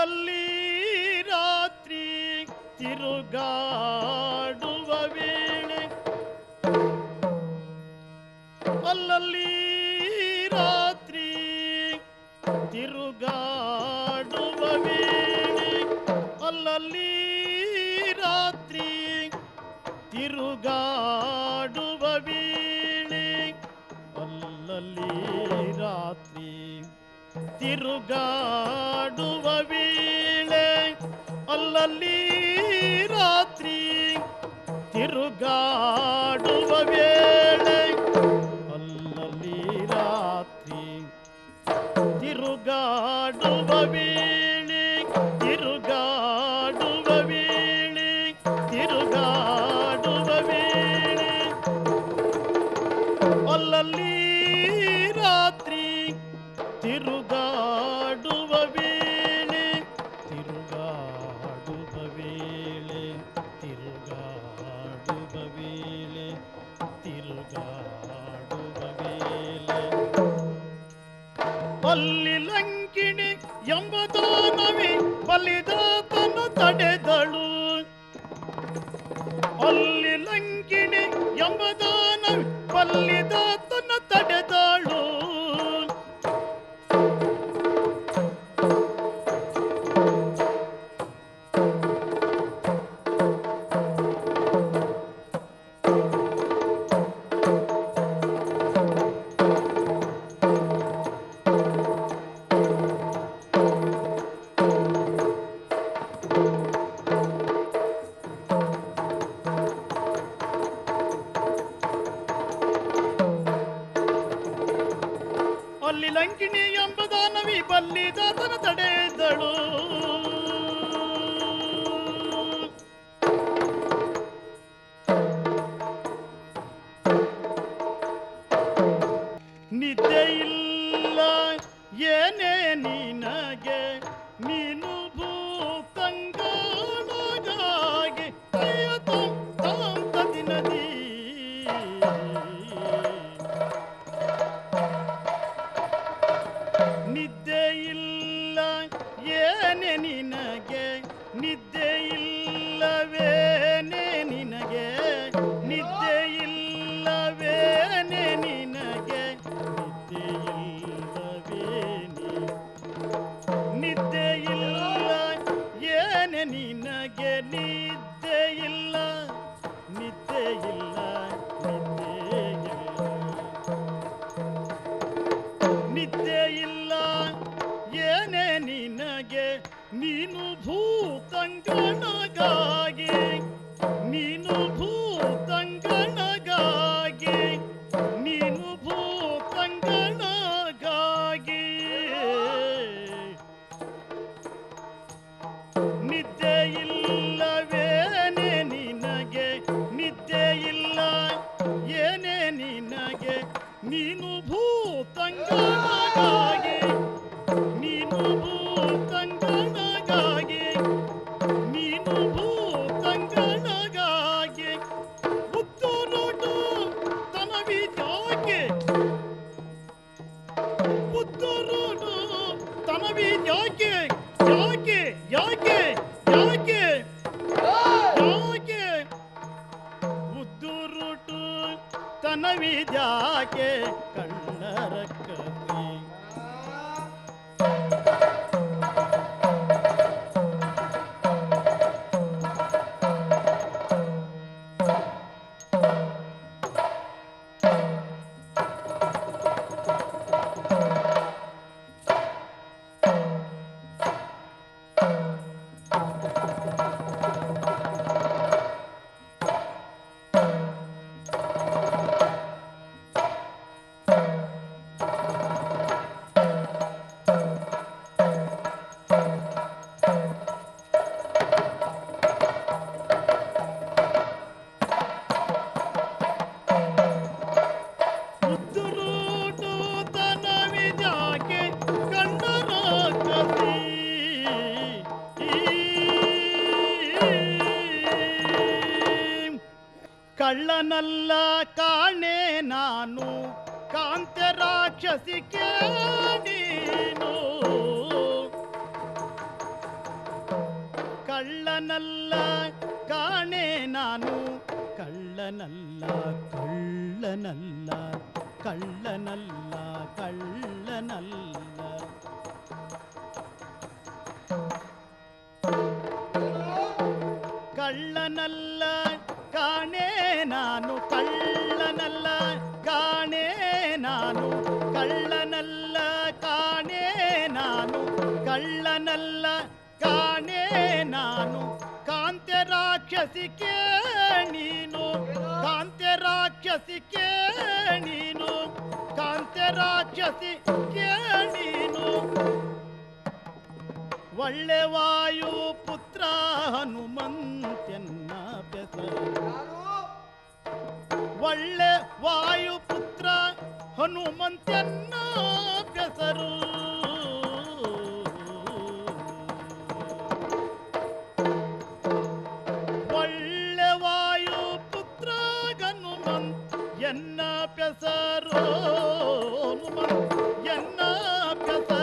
ಅಲ್ಲಲ್ಲಿ ರಾತ್ರಿ ತಿರುಗಾಡುವ ವೇಳೆ, ಅಲ್ಲಲ್ಲಿ ರಾತ್ರಿ ತಿರುಗಾಡುವ ವೇಳೆ, ಅಲ್ಲಲ್ಲಿ ರಾತ್ರಿ ತಿರುಗಾಡುವ ವೇಳೆ, ಅಲ್ಲಲ್ಲಿ ರಾತ್ರಿ ತಿರುಗಾಡುವ ವೇಳೆ, ಅಲ್ಲಲ್ಲಿ ರಾತ್ರಿ ತಿರುಗಾಡುವ ವೇಳೆ, ಅಲ್ಲಲ್ಲಿ ರಾತ್ರಿ ತಿರುಗಾಡುವ ವೇಳೆ, ತಿರುಗಾಡುವ ವೇಳೆ, ತಿರುಗಾಡುವ ವೇಳೆ, ಅಲ್ಲಲ್ಲಿ ರಾತ್ರಿ ತಿರುಗಾಡುವ ವೇಳೆ, ತಿರುಗಾಡುವ ವೇಳೆ, ತಿರುಗಾಡುವ ವೇಳೆ, ತಿರುಗಾಡುವ ವೇಳೆ, ಅಲ್ಲಿ ಲಂಕಿಣಿ ಎಂಬ ದಾನವಿ ಬಲಿದಾತನ ತಡೆದಳು, ಅಲ್ಲಿ ಲಂಕಿಣಿ ಎಂಬ ದಾನವಿ ಬಲಿದಾತನ ತಡೆದಳು, ಅಲ್ಲಿ ಲಂಕಿಣಿ ಎಂಬ ದಾನವಿ ಬಲ್ಲಿದಾತನ ತಡೆದಳು, ನಿದ್ದೆ ಇಲ್ಲ ಏನೇ ನಿನಗೆ ನೀನು ಭೂತಂಗಾಣಗಾಗಿ ತಾಂತ ದಿನದಿ, ನಿದ್ದೆ ಇಲ್ಲ ಏನೇ ನಿನಗೆ, ನಿದ್ದೆ ಇಲ್ಲವೇನೆ ನಿನಗೆ, ನಿದ್ದೆ ಇಲ್ಲವೇನೆ ನಿನಗೆ, ನಿದ್ದೆ ಇಲ್ಲವೇನೆ, ನಿದ್ದೆ ಇಲ್ಲ ಏನೆ ನಿನಗೆ, ನಿದ್ದೆ ಇಲ್ಲ, ನಿದ್ದೆ ಇಲ್ಲ, ನಿದ್ದೆ ಇಲ್ಲ, ನಿದ್ದೆ ಇಲ್ಲ ಏನೇ ನಿನಗೆ ನೀನು ಭೂತಂಗಣಗಾಗಿ, ನೀನು ಭೂತಂಗಣಗಾಗಿ, ನೀನು ಭೂತಂಗಣಗಾಗಿ, ನಿದ್ದೆ ಇಲ್ಲವೇನೆ ನಿನಗೆ, ನಿದ್ದೆ ಇಲ್ಲ ಏನೇ ನಿನಗೆ ನೀನು ಭೂತಂಗಣಗಾಗಿ, ನೀನು ಭೂತಂಗಣಗಾಗಿ, ನೀನು ಭೂತಂಗಣಗಾಗಿ, ಪುತ್ತೂರು ತನವಿದ್ಯಾಕೆ, ಪುತ್ತೂರು ತನವಿದ್ಯಾಕೆ, ಯಾಕೆ ಯಾಕೆ ಯಾಕೆ ಯಾಕೆ ಉದ್ದುರುಟು ತನವಿದ್ಯಾಕೆ ಕಣ್ಣರ ಕವಿ, ಕಳ್ಳನಲ್ಲ ಕಾಣೆ ನಾನು ಕಾಂತ್ಯ ರಾಕ್ಷಸಿಕೆ ನೀನು ಕಳ್ಳನಲ್ಲ ಕಾಣೆ ನಾನು ಕಳ್ಳನಲ್ಲ ಕಳ್ಳನಲ್ಲ ಕಳ್ಳನಲ್ಲ ಕಳ್ಳನಲ್ಲ ಕಳ್ಳನಲ್ಲ ಕಾಣೆ ನಾನು ಕಳ್ಳನಲ್ಲ ಕಾಣೆ ನಾನು ಕಳ್ಳನಲ್ಲ ಕಾಣೆ ನಾನು ಕಳ್ಳನಲ್ಲ ಕಾಣೆ ನಾನು ಕಾಂತೆ ರಾಕ್ಷಸಿ ನೀನು ಕಾಂತೆ ರಾಕ್ಷಸಿ ನೀನು ಕಾಂತೆ ರಾಕ್ಷಸಿ ನೀನು ಒಳ್ಳೆ ವಾಯು ಪುತ್ರ ಹನುಮಂತೆನ್ನ ಬೆಸರು ಒಳ್ಳೆ ವಾಯು ಪುತ್ರ ಹನುಮಂತೆನ್ನ ಬೆಸರು ಒಳ್ಳೆ ವಾಯು ಪುತ್ರ ಹನುಮಂತ ಎನ್ನ ಬೆಸರು ಎನ್ನ ಬೆಸರು